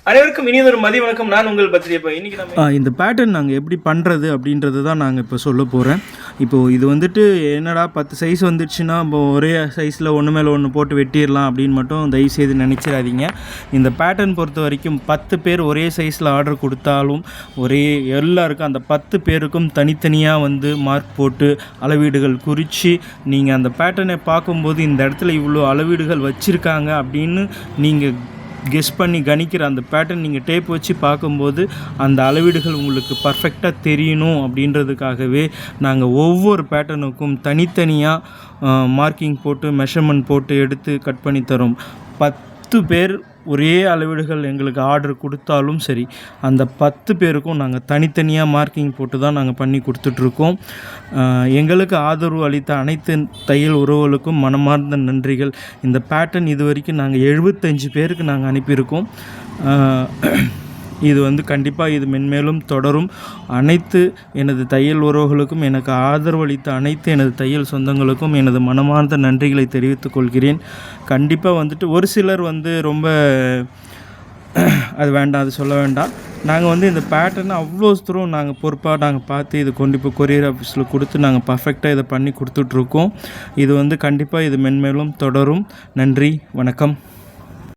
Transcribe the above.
அனைவருக்கும் இனியதொரு மதிய வணக்கம். நான் உங்கள் பத்திரிகை. இன்னைக்கு நம்ம இந்த பேட்டர்ன் நாங்கள் எப்படி பண்ணுறது அப்படின்றது தான் நாங்கள் இப்போ சொல்ல போகிறேன். இப்போது இது வந்துட்டு என்னடா 10 சைஸ் வந்துடுச்சுன்னா இப்போ ஒரே சைஸில் ஒன்று மேலே ஒன்று போட்டு வெட்டிடலாம் அப்படின்னு மட்டும் தயவுசெய்து நினச்சிடாதீங்க. இந்த பேட்டர்ன் பொறுத்த வரைக்கும் 10 பேர் ஒரே சைஸில் ஆர்டர் கொடுத்தாலும் எல்லாருக்கும் அந்த 10 பேருக்கும் தனித்தனியாக வந்து மார்க் போட்டு அளவீடுகள் குறித்து நீங்கள் அந்த பேட்டர்னை பார்க்கும்போது இந்த இடத்துல இவ்வளோ அளவீடுகள் வச்சுருக்காங்க அப்படின்னு நீங்கள் கெஸ் பண்ணி கணிக்கிற அந்த பேட்டர்ன் நீங்கள் டேப் வச்சு பார்க்கும்போது அந்த அளவீடுகள் உங்களுக்கு பர்ஃபெக்டாக தெரியணும் அப்படின்றதுக்காகவே நாங்கள் ஒவ்வொரு பேட்டர்னுக்கும் தனித்தனியாக மார்க்கிங் போட்டு மெஷர்மெண்ட் போட்டு எடுத்து கட் பண்ணி தரோம். 10 பேர் ஒரே அளவீடுகள் எங்களுக்கு ஆர்டர் கொடுத்தாலும் சரி, அந்த 10 பேருக்கும் நாங்கள் தனித்தனியாக மார்க்கிங் போட்டு தான் நாங்கள் பண்ணி கொடுத்துட்ருக்கோம். எங்களுக்கு ஆதரவு அளித்த அனைத்து தையல் உறவுகளுக்கும் மனமார்ந்த நன்றிகள். இந்த பேட்டர்ன் இது வரைக்கும் நாங்கள் 75 பேருக்கு நாங்கள் அனுப்பியிருக்கோம். இது வந்து கண்டிப்பாக இது மென்மேலும் தொடரும். அனைத்து எனது தையல் உறவுகளுக்கும் எனக்கு ஆதரவளித்த அனைத்து எனது தையல் சொந்தங்களுக்கும் எனது மனமார்ந்த நன்றிகளை தெரிவித்துக் கொள்கிறேன். கண்டிப்பாக வந்துட்டு ஒரு சிலர் வந்து ரொம்ப அது வேண்டாம், அது சொல்ல வேண்டாம். நாங்கள் வந்து இந்த பேட்டர்னை அவ்வளோ தூரம் நாங்கள் பொறுப்பாக நாங்கள் பார்த்து இது கொண்டு போய் கொரியர் ஆஃபீஸில் கொடுத்து நாங்கள் பர்ஃபெக்டாக இதை பண்ணி கொடுத்துட்ருக்கோம். இது வந்து கண்டிப்பாக இது மென்மேலும் தொடரும். நன்றி, வணக்கம்.